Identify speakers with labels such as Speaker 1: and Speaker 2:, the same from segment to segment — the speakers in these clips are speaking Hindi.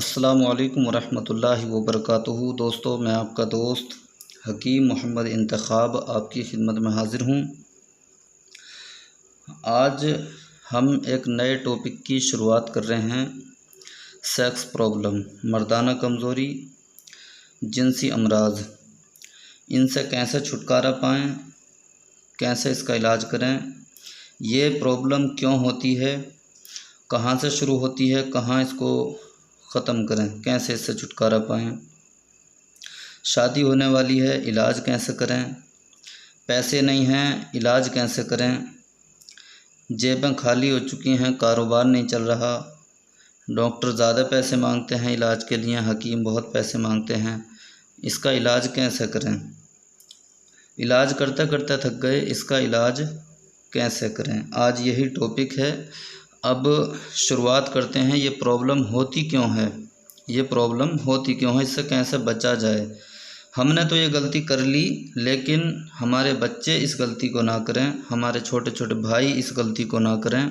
Speaker 1: अस्सलामु अलैकुम वरहमतुल्लाहि वबरकातुहू। दोस्तों, मैं आपका दोस्त हकीम मोहम्मद इंतखाब आपकी खिदमत में हाज़िर हूँ। आज हम एक नए टॉपिक की शुरुआत कर रहे हैं। सेक्स प्रॉब्लम, मर्दाना कमज़ोरी, जिनसी अमराज, इनसे कैसे छुटकारा पाएँ, कैसे इसका इलाज करें, ये प्रॉब्लम क्यों होती है, कहाँ से शुरू होती है, कहाँ इसको ख़त्म करें, कैसे इससे छुटकारा पाएँ। शादी होने वाली है, इलाज कैसे करें। पैसे नहीं हैं, इलाज कैसे करें। जेबें खाली हो चुकी हैं, कारोबार नहीं चल रहा, डॉक्टर ज़्यादा पैसे मांगते हैं इलाज के लिए, हकीम बहुत पैसे मांगते हैं, इसका इलाज कैसे करें। इलाज करते करते थक गए, इसका इलाज कैसे करें। आज यही टॉपिक है। अब शुरुआत करते हैं। ये प्रॉब्लम होती क्यों है, ये प्रॉब्लम होती क्यों है, इससे कैसे बचा जाए। हमने तो ये गलती कर ली, लेकिन हमारे बच्चे इस गलती को ना करें, हमारे छोटे छोटे भाई इस गलती को ना करें।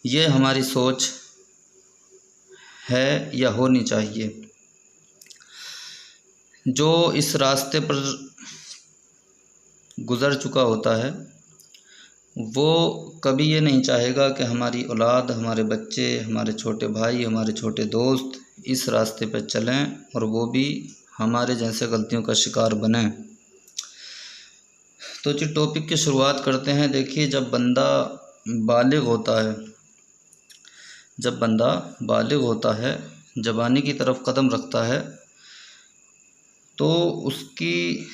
Speaker 1: ये हमारी सोच है या होनी चाहिए। जो इस रास्ते पर गुज़र चुका होता है वो कभी ये नहीं चाहेगा कि हमारी औलाद, हमारे बच्चे, हमारे छोटे भाई, हमारे छोटे दोस्त इस रास्ते पर चलें और वो भी हमारे जैसे गलतियों का शिकार बनें। तो जो टॉपिक की शुरुआत करते हैं। देखिए, जब बंदा बालिग होता है, जवानी की तरफ कदम रखता है, तो उसकी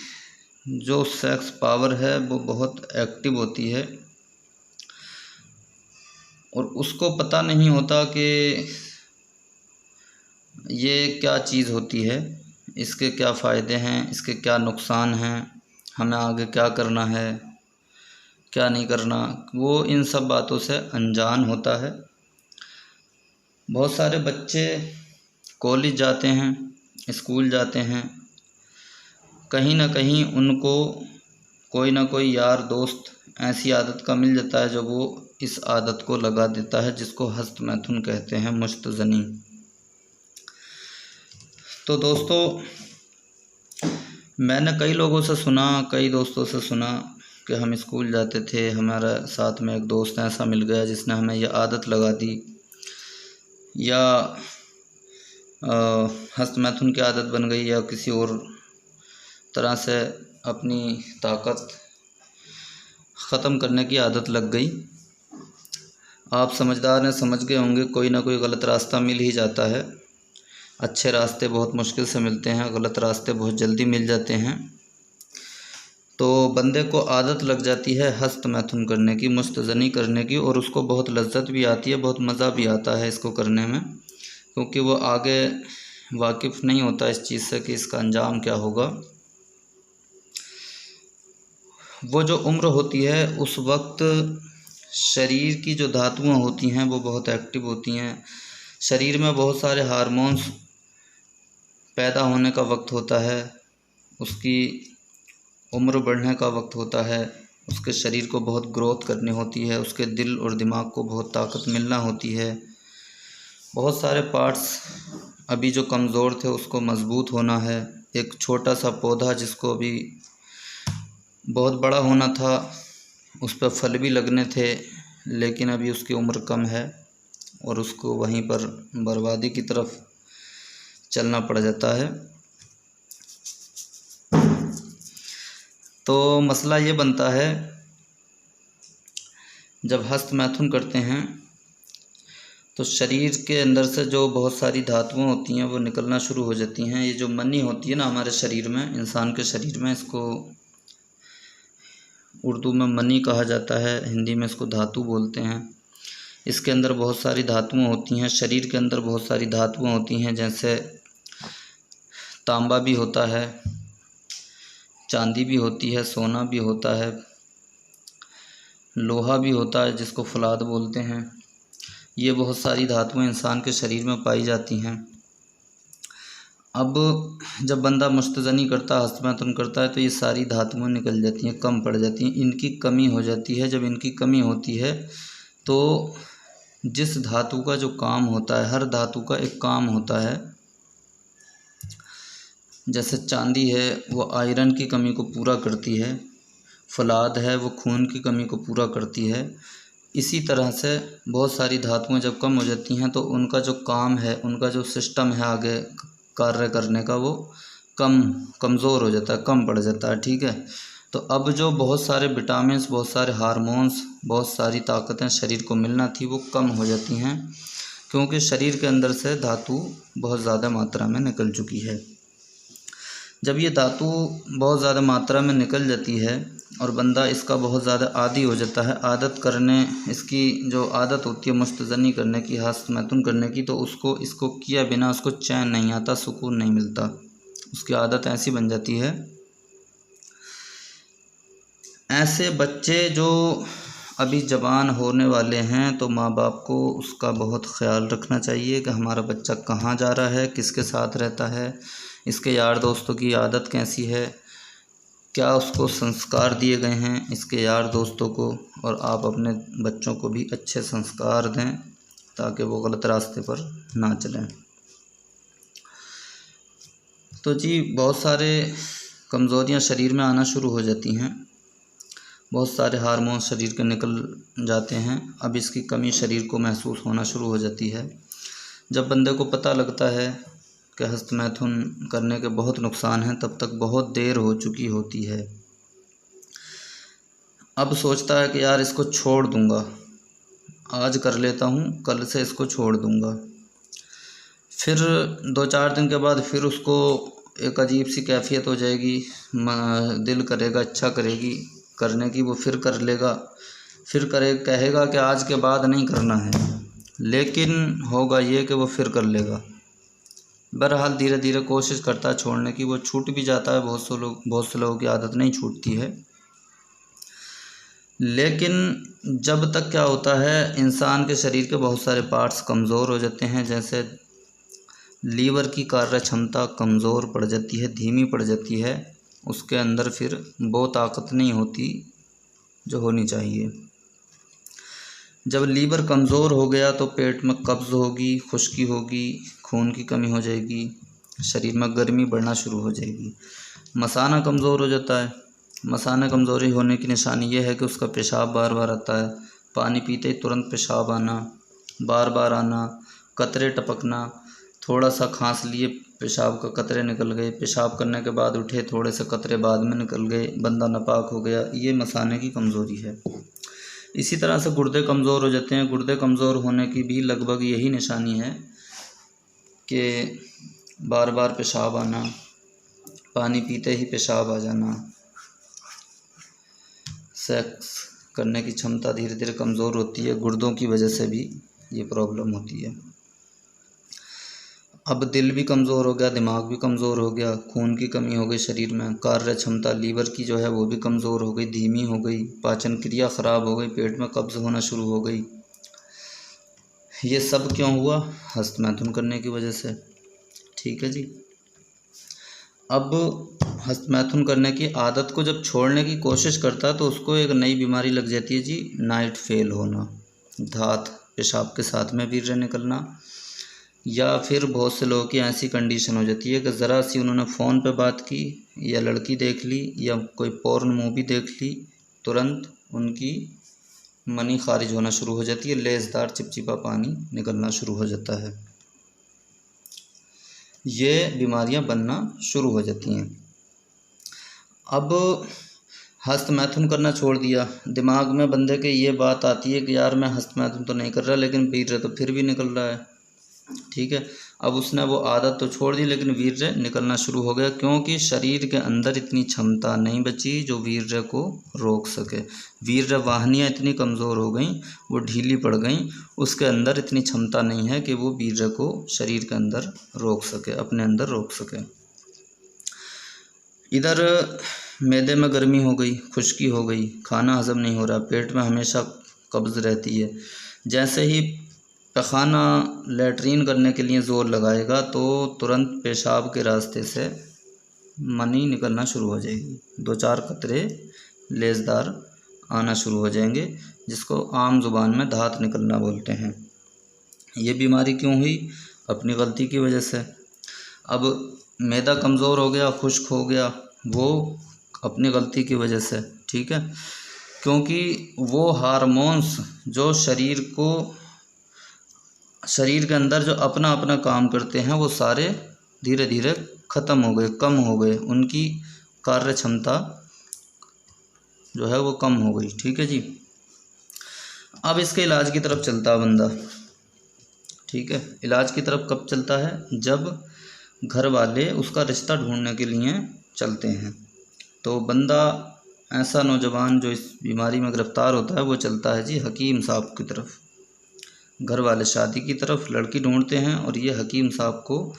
Speaker 1: जो सेक्स पावर है वो बहुत एक्टिव होती है और उसको पता नहीं होता कि ये क्या चीज़ होती है, इसके क्या फ़ायदे हैं, इसके क्या नुकसान हैं, हमें आगे क्या करना है, क्या नहीं करना। वो इन सब बातों से अनजान होता है। बहुत सारे बच्चे कॉलेज जाते हैं, स्कूल जाते हैं, कहीं ना कहीं उनको कोई ना कोई यार दोस्त ऐसी आदत का मिल जाता है जो वो इस आदत को लगा देता है, जिसको हस्तमैथुन कहते हैं, मुश्तज़नी। तो दोस्तों, मैंने कई लोगों से सुना, कई दोस्तों से सुना कि हम स्कूल जाते थे, हमारे साथ में एक दोस्त ऐसा मिल गया जिसने हमें यह आदत लगा दी, या हस्तमैथुन की आदत बन गई, या किसी और तरह से अपनी ताकत ख़त्म करने की आदत लग गई। आप समझदार हैं, समझ गए होंगे, कोई ना कोई गलत रास्ता मिल ही जाता है। अच्छे रास्ते बहुत मुश्किल से मिलते हैं, गलत रास्ते बहुत जल्दी मिल जाते हैं। तो बंदे को आदत लग जाती है हस्तमैथुन करने की, मुश्तज़नी करने की, और उसको बहुत लज्जत भी आती है, बहुत मज़ा भी आता है इसको करने में, क्योंकि वो आगे वाकिफ़ नहीं होता इस चीज़ से कि इसका अंजाम क्या होगा। वो जो उम्र होती है उस वक्त शरीर की जो धातुएं होती हैं वो बहुत एक्टिव होती हैं। शरीर में बहुत सारे हार्मोन्स पैदा होने का वक्त होता है, उसकी उम्र बढ़ने का वक्त होता है, उसके शरीर को बहुत ग्रोथ करनी होती है, उसके दिल और दिमाग को बहुत ताकत मिलना होती है। बहुत सारे पार्ट्स अभी जो कमज़ोर थे उसको मज़बूत होना है। एक छोटा सा पौधा जिसको अभी बहुत बड़ा होना था, उस पर फल भी लगने थे, लेकिन अभी उसकी उम्र कम है और उसको वहीं पर बर्बादी की तरफ चलना पड़ जाता है। तो मसला ये बनता है, जब हस्तमैथुन करते हैं तो शरीर के अंदर से जो बहुत सारी धातुएं होती हैं वो निकलना शुरू हो जाती हैं। ये जो मनी होती है ना हमारे शरीर में, इंसान के शरीर में, इसको उर्दू में मनी कहा जाता है, हिंदी में इसको धातु बोलते हैं। इसके अंदर बहुत सारी धातुएं होती हैं। शरीर के अंदर बहुत सारी धातुएं होती हैं, जैसे तांबा भी होता है, चांदी भी होती है, सोना भी होता है, लोहा भी होता है जिसको फौलाद बोलते हैं। ये बहुत सारी धातुएं इंसान के शरीर में पाई जाती हैं। अब जब बंदा मुश्तज़नी करता है, हस्तमैथुन करता है, तो ये सारी धातुएं निकल जाती हैं, कम पड़ जाती हैं, इनकी कमी हो जाती है। जब इनकी कमी होती है तो जिस धातु का जो काम होता है, हर धातु का एक काम होता है। जैसे चांदी है वो आयरन की कमी को पूरा करती है, फौलाद है वो खून की कमी को पूरा करती है। इसी तरह से बहुत सारी धातुएं जब कम हो जाती हैं तो उनका जो काम है, उनका जो सिस्टम है आगे कार्य करने का, वो कमज़ोर हो जाता है, कम पड़ जाता है। ठीक है, तो अब जो बहुत सारे विटामिन्स, बहुत सारे हार्मोन्स, बहुत सारी ताकतें शरीर को मिलना थी वो कम हो जाती हैं, क्योंकि शरीर के अंदर से धातु बहुत ज़्यादा मात्रा में निकल चुकी है। जब ये धातु बहुत ज़्यादा मात्रा में निकल जाती है और बंदा इसका बहुत ज़्यादा आदी हो जाता है, आदत करने, इसकी जो आदत होती है मुस्तज़नी करने की, हस्तमैथुन करने की, तो उसको इसको किया बिना उसको चैन नहीं आता, सुकून नहीं मिलता, उसकी आदत ऐसी बन जाती है। ऐसे बच्चे जो अभी जवान होने वाले हैं तो माँ बाप को उसका बहुत ख्याल रखना चाहिए कि हमारा बच्चा कहाँ जा रहा है, किसके साथ रहता है, इसके यार दोस्तों की आदत कैसी है, क्या उसको संस्कार दिए गए हैं इसके यार दोस्तों को, और आप अपने बच्चों को भी अच्छे संस्कार दें ताकि वो गलत रास्ते पर ना चलें। तो जी बहुत सारे कमज़ोरियां शरीर में आना शुरू हो जाती हैं, बहुत सारे हार्मोन शरीर के निकल जाते हैं, अब इसकी कमी शरीर को महसूस होना शुरू हो जाती है। जब बंदे को पता लगता है कि हस्तमैथुन करने के बहुत नुकसान हैं, तब तक बहुत देर हो चुकी होती है। अब सोचता है कि यार इसको छोड़ दूंगा, आज कर लेता हूँ, कल से इसको छोड़ दूंगा। फिर 2-4 दिन के बाद फिर उसको एक अजीब सी कैफियत हो जाएगी, दिल करेगा, इच्छा करेगी करने की, वो फिर कर लेगा, फिर कहेगा कि आज के बाद नहीं करना है, लेकिन होगा ये कि वो फिर कर लेगा। बहरहाल धीरे धीरे कोशिश करता है छोड़ने की, वो छूट भी जाता है। बहुत से लोगों की आदत नहीं छूटती है। लेकिन जब तक क्या होता है, इंसान के शरीर के बहुत सारे पार्ट्स कमज़ोर हो जाते हैं। जैसे लीवर की कार्य क्षमता कमज़ोर पड़ जाती है, धीमी पड़ जाती है, उसके अंदर फिर वो ताकत नहीं होती जो होनी चाहिए। जब लीवर कमज़ोर हो गया तो पेट में कब्ज़ होगी, खुश्की होगी, खून की कमी हो जाएगी, शरीर में गर्मी बढ़ना शुरू हो जाएगी। मसाना कमज़ोर हो जाता है। मसाना कमज़ोरी होने की निशानी ये है कि उसका पेशाब बार बार आता है, पानी पीते ही तुरंत पेशाब आना, बार बार आना, कतरे टपकना, थोड़ा सा खांस लिए पेशाब का कतरे निकल गए, पेशाब करने के बाद उठे थोड़े से कतरे बाद में निकल गए, बंदा नापाक हो गया, ये मसाने की कमज़ोरी है। इसी तरह से गुर्दे कमज़ोर हो जाते हैं। गुर्दे कमज़ोर होने की भी लगभग यही निशानी है कि बार बार पेशाब आना, पानी पीते ही पेशाब आ जाना, सेक्स करने की क्षमता धीरे धीरे कमज़ोर होती है। गुर्दों की वजह से भी ये प्रॉब्लम होती है। अब दिल भी कमज़ोर हो गया, दिमाग भी कमज़ोर हो गया, खून की कमी हो गई शरीर में, कार्य क्षमता लीवर की जो है वो भी कमज़ोर हो गई, धीमी हो गई, पाचन क्रिया ख़राब हो गई, पेट में कब्ज़ होना शुरू हो गई। ये सब क्यों हुआ? हस्तमैथुन करने की वजह से। ठीक है जी। अब हस्तमैथुन करने की आदत को जब छोड़ने की कोशिश करता है तो उसको एक नई बीमारी लग जाती है जी, नाइट फेल होना, धात पेशाब के साथ में वीर्य निकलना। या फिर बहुत से लोगों की ऐसी कंडीशन हो जाती है कि ज़रा सी उन्होंने फ़ोन पे बात की या लड़की देख ली या कोई पोर्न मूवी देख ली, तुरंत उनकी मनी खारिज होना शुरू हो जाती है, लेसदार चिपचिपा पानी निकलना शुरू हो जाता है। ये बीमारियां बनना शुरू हो जाती हैं। अब हस्तमैथुन करना छोड़ दिया, दिमाग में बंदे के ये बात आती है कि यार मैं हस्तमैथुन तो नहीं कर रहा, लेकिन वीर्य तो फिर भी निकल रहा है। ठीक है, अब उसने वो आदत तो छोड़ दी लेकिन वीर्य निकलना शुरू हो गया, क्योंकि शरीर के अंदर इतनी क्षमता नहीं बची जो वीर्य को रोक सके। वीर्य वाहिनियाँ इतनी कमज़ोर हो गई, वो ढीली पड़ गई, उसके अंदर इतनी क्षमता नहीं है कि वो वीर्य को शरीर के अंदर रोक सके, अपने अंदर रोक सके। इधर मैदे में गर्मी हो गई, खुश्की हो गई, खाना हजम नहीं हो रहा, पेट में हमेशा कब्ज़ रहती है। जैसे ही पखाना लैट्रीन करने के लिए ज़ोर लगाएगा तो तुरंत पेशाब के रास्ते से मनी निकलना शुरू हो जाएगी, 2-4 कतरे लेसदार आना शुरू हो जाएंगे, जिसको आम ज़ुबान में धात निकलना बोलते हैं। ये बीमारी क्यों हुई? अपनी गलती की वजह से। अब मैदा कमज़ोर हो गया, खुश्क हो गया, वो अपनी गलती की वजह से, ठीक है, क्योंकि वो हार्मोन्स जो शरीर के अंदर जो अपना अपना काम करते हैं वो सारे धीरे धीरे ख़त्म हो गए, कम हो गए, उनकी कार्य क्षमता जो है वो कम हो गई, ठीक है जी। अब इसके इलाज की तरफ चलता है बंदा, ठीक है। इलाज की तरफ कब चलता है? जब घर वाले उसका रिश्ता ढूंढने के लिए चलते हैं। तो बंदा, ऐसा नौजवान जो इस बीमारी में गिरफ़्तार होता है, वो चलता है जी हकीम साहब की तरफ। घर वाले शादी की तरफ लड़की ढूंढते हैं और ये हकीम साहब को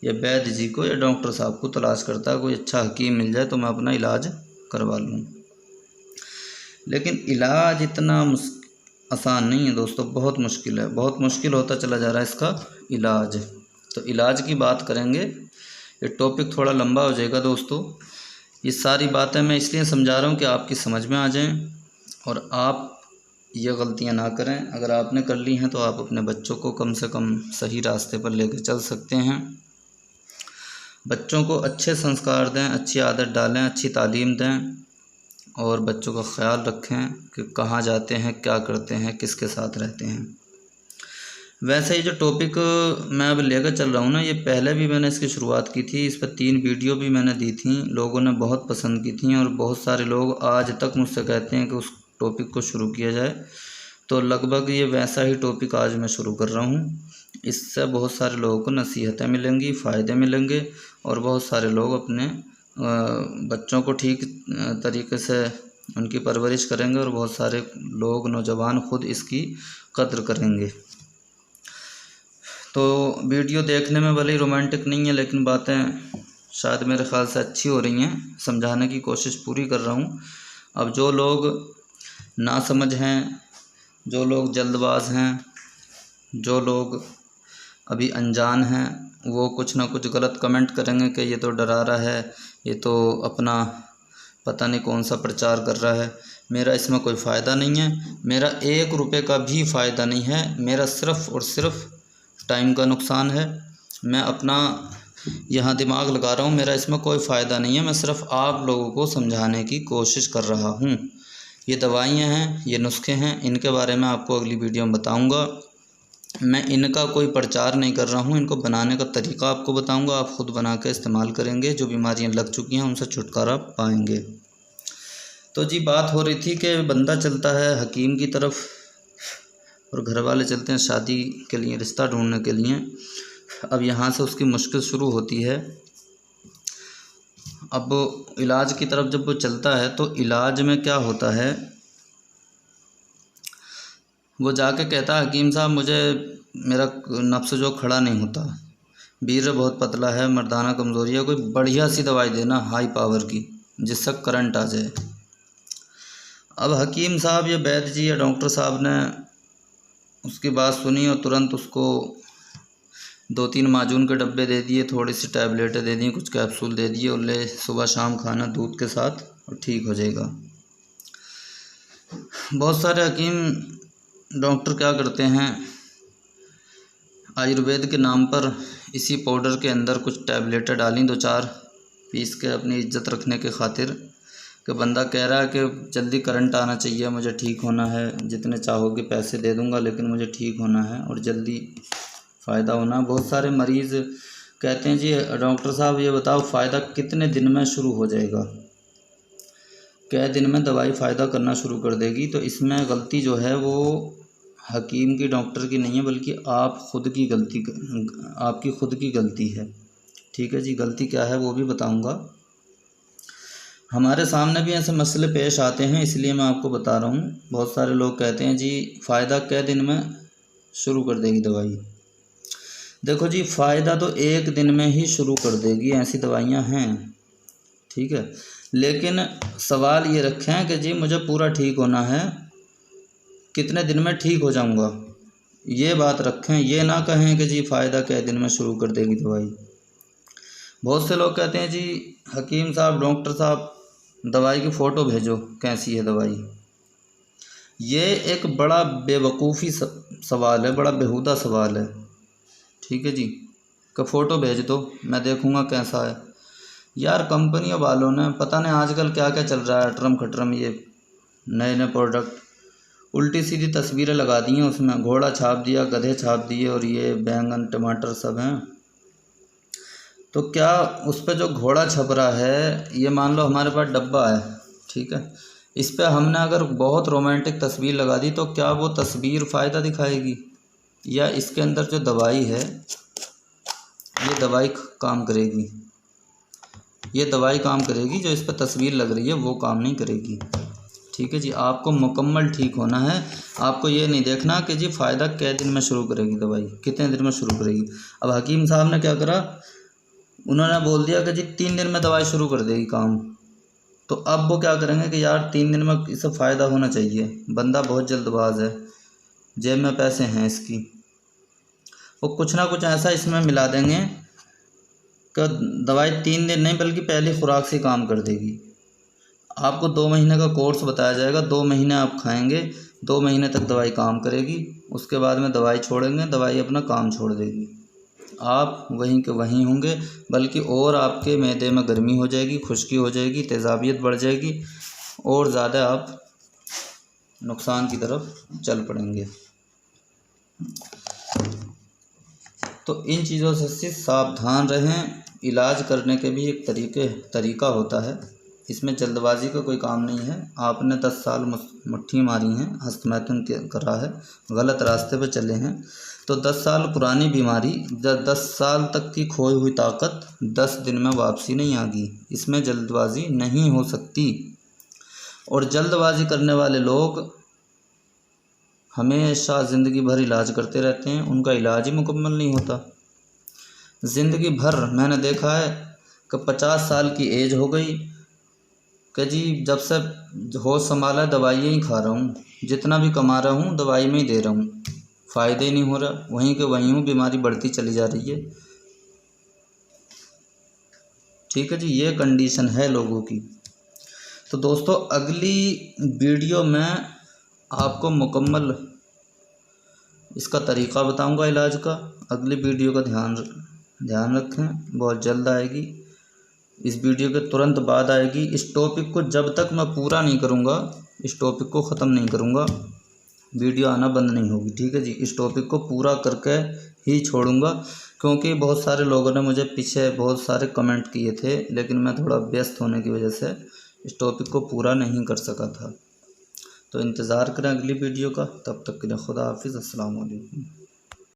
Speaker 1: या वैद्य जी को या डॉक्टर साहब को तलाश करता है, कोई अच्छा हकीम मिल जाए तो मैं अपना इलाज करवा लूँ। लेकिन इलाज इतना आसान नहीं है दोस्तों, बहुत मुश्किल है, बहुत मुश्किल होता चला जा रहा है इसका इलाज। तो इलाज की बात करेंगे, ये टॉपिक थोड़ा लंबा हो जाएगा दोस्तों। ये सारी बातें मैं इसलिए समझा रहा हूँ कि आपकी समझ में आ जाएं और आप ये गलतियाँ ना करें। अगर आपने कर ली हैं तो आप अपने बच्चों को कम से कम सही रास्ते पर लेकर चल सकते हैं। बच्चों को अच्छे संस्कार दें, अच्छी आदत डालें, अच्छी तालीम दें और बच्चों का ख्याल रखें कि कहाँ जाते हैं, क्या करते हैं, किसके साथ रहते हैं। वैसे ये जो टॉपिक मैं अब लेकर चल रहा हूँ ना, ये पहले भी मैंने इसकी शुरुआत की थी, इस पर 3 वीडियो भी मैंने दी थी, लोगों ने बहुत पसंद की थी और बहुत सारे लोग आज तक मुझसे कहते हैं कि उस टॉपिक को शुरू किया जाए। तो लगभग ये वैसा ही टॉपिक आज मैं शुरू कर रहा हूँ। इससे बहुत सारे लोगों को नसीहतें मिलेंगी, फ़ायदे मिलेंगे और बहुत सारे लोग अपने बच्चों को ठीक तरीके से उनकी परवरिश करेंगे और बहुत सारे लोग, नौजवान खुद इसकी कद्र करेंगे। तो वीडियो देखने में भले ही रोमांटिक नहीं है, लेकिन बातें शायद मेरे ख़्याल से अच्छी हो रही हैं, समझाने की कोशिश पूरी कर रहा हूँ। अब जो लोग नासमझ हैं, जो लोग जल्दबाज हैं, जो लोग अभी अनजान हैं, वो कुछ ना कुछ गलत कमेंट करेंगे कि ये तो डरा रहा है, ये तो अपना पता नहीं कौन सा प्रचार कर रहा है। मेरा इसमें कोई फ़ायदा नहीं है, मेरा 1 रुपये का भी फ़ायदा नहीं है, मेरा सिर्फ़ और सिर्फ टाइम का नुकसान है। मैं अपना यहाँ दिमाग लगा रहा हूँ, मेरा इसमें कोई फ़ायदा नहीं है, मैं सिर्फ़ आप लोगों को समझाने की कोशिश कर रहा हूँ। ये दवाइयाँ हैं, ये नुस्खे हैं, इनके बारे में आपको अगली वीडियो में बताऊँगा। मैं इनका कोई प्रचार नहीं कर रहा हूँ, इनको बनाने का तरीका आपको बताऊँगा, आप ख़ुद बना के इस्तेमाल करेंगे, जो बीमारियाँ लग चुकी हैं उनसे छुटकारा पाएंगे। तो जी बात हो रही थी कि बंदा चलता है हकीम की तरफ और घर वाले चलते हैं शादी के लिए, रिश्ता ढूंढने के लिए। अब यहाँ से उसकी मुश्किल शुरू होती है। अब इलाज की तरफ जब वो चलता है तो इलाज में क्या होता है, वो जाके कहता है हकीम साहब मुझे मेरा नफ्स जो खड़ा नहीं होता, वीर्य बहुत पतला है, मर्दाना कमज़ोरी है, कोई बढ़िया सी दवाई देना हाई पावर की जिससे करंट आ जाए। अब हकीम साहब या वैद्य जी या डॉक्टर साहब ने उसकी बात सुनी और तुरंत उसको 2-3 माजून के डब्बे दे दिए, थोड़ी सी टैबलेटें दे दी, कुछ कैप्सूल दे दिए और ले सुबह शाम खाना दूध के साथ और ठीक हो जाएगा। बहुत सारे हकीम डॉक्टर क्या करते हैं, आयुर्वेद के नाम पर इसी पाउडर के अंदर कुछ टैबलेटें डाली 2-4 पीस के अपनी इज्जत रखने के खातिर, कि बंदा कह रहा है कि जल्दी करंट आना चाहिए, मुझे ठीक होना है, जितने चाहोगे पैसे दे दूंगा लेकिन मुझे ठीक होना है और जल्दी फ़ायदा होना। बहुत सारे मरीज़ कहते हैं जी डॉक्टर साहब ये बताओ फ़ायदा कितने दिन में शुरू हो जाएगा, कै दिन में दवाई फ़ायदा करना शुरू कर देगी। तो इसमें गलती जो है वो हकीम की, डॉक्टर की नहीं है, बल्कि आपकी खुद की गलती है, ठीक है जी। गलती क्या है वो भी बताऊंगा। हमारे सामने भी ऐसे मसले पेश आते हैं, इसलिए मैं आपको बता रहा हूँ। बहुत सारे लोग कहते हैं जी फ़ायदा कै दिन में शुरू कर देगी दवाई। देखो जी फ़ायदा तो 1 दिन में ही शुरू कर देगी, ऐसी दवाइयाँ हैं, ठीक है। लेकिन सवाल ये रखें कि जी मुझे पूरा ठीक होना है, कितने दिन में ठीक हो जाऊंगा, ये बात रखें। ये ना कहें कि जी फ़ायदा कै दिन में शुरू कर देगी दवाई। बहुत से लोग कहते हैं जी हकीम साहब, डॉक्टर साहब दवाई की फ़ोटो भेजो कैसी है दवाई। ये एक बड़ा बेवकूफ़ी सवाल है, बड़ा बेहुदा सवाल है। ठीक है जी, का फ़ोटो भेज दो, मैं देखूँगा कैसा है। यार कंपनियों वालों ने पता नहीं आजकल क्या क्या चल रहा है, अटरम खटरम, ये नए नए प्रोडक्ट, उल्टी सीधी तस्वीरें लगा दी हैं उसमें, घोड़ा छाप दिया, गधे छाप दिए, और ये बैंगन टमाटर सब हैं। तो क्या उस पर जो घोड़ा छप रहा है, ये मान लो हमारे पास डब्बा है, ठीक है, इस पर हमने अगर बहुत रोमांटिक तस्वीर लगा दी तो क्या वो तस्वीर फ़ायदा दिखाएगी? या इसके अंदर जो दवाई है, ये दवाई काम करेगी? ये दवाई काम करेगी, जो इस पर तस्वीर लग रही है वो काम नहीं करेगी। ठीक है जी, आपको मुकम्मल ठीक होना है। आपको ये नहीं देखना कि जी फ़ायदा कै दिन में शुरू करेगी दवाई, कितने दिन में शुरू करेगी। अब हकीम साहब ने क्या करा, उन्होंने बोल दिया कि जी 3 दिन में दवाई शुरू कर देगी काम। तो अब वो क्या करेंगे कि यार 3 दिन में इससे फ़ायदा होना चाहिए, बंदा बहुत जल्दबाज है, जेब में पैसे हैं इसकी, वो कुछ ना कुछ ऐसा इसमें मिला देंगे कि दवाई 3 दिन नहीं बल्कि पहली खुराक से काम कर देगी। आपको 2 महीने का कोर्स बताया जाएगा, 2 महीने आप खाएंगे, 2 महीने तक दवाई काम करेगी, उसके बाद में दवाई छोड़ेंगे, दवाई अपना काम छोड़ देगी, आप वहीं के वहीं होंगे, बल्कि और आपके मैदे में गर्मी हो जाएगी, खुश्की हो जाएगी, तेज़ाबियत बढ़ जाएगी, और ज़्यादा आप नुकसान की तरफ चल पड़ेंगे। तो इन चीज़ों से सावधान रहें। इलाज करने के भी एक तरीका होता है, इसमें जल्दबाजी का कोई काम नहीं है। आपने 10 साल मुट्ठी मारी हैं, हस्तमैथुन करा है, गलत रास्ते पर चले हैं, तो 10 साल पुरानी बीमारी, 10 साल तक की खोई हुई ताकत 10 दिन में वापसी नहीं आगी। इसमें जल्दबाजी नहीं हो सकती, और जल्दबाजी करने वाले लोग हमेशा ज़िंदगी भर इलाज करते रहते हैं, उनका इलाज ही मुकम्मल नहीं होता। ज़िंदगी भर मैंने देखा है कि 50 साल की एज हो गई कि जी जब से होश संभाला दवाइयाँ ही खा रहा हूँ, जितना भी कमा रहा हूँ दवाई में ही दे रहा हूँ, फ़ायदे ही नहीं हो रहा, वहीं के वहीं हूँ, बीमारी बढ़ती चली जा रही है। ठीक है जी, ये कंडीशन है लोगों की। तो दोस्तों अगली वीडियो में आपको मुकम्मल इसका तरीक़ा बताऊंगा इलाज का। अगली वीडियो का ध्यान रखें, बहुत जल्द आएगी, इस वीडियो के तुरंत बाद आएगी। इस टॉपिक को जब तक मैं पूरा नहीं करूंगा, इस टॉपिक को ख़त्म नहीं करूंगा, वीडियो आना बंद नहीं होगी। ठीक है जी, इस टॉपिक को पूरा करके ही छोड़ूंगा, क्योंकि बहुत सारे लोगों ने मुझे पीछे बहुत सारे कमेंट किए थे, लेकिन मैं थोड़ा व्यस्त होने की वजह से इस टॉपिक को पूरा नहीं कर सका था। तो इंतज़ार करें अगली वीडियो का, तब तक के लिए खुदा हाफिज़, अस्सलाम वालेकुम।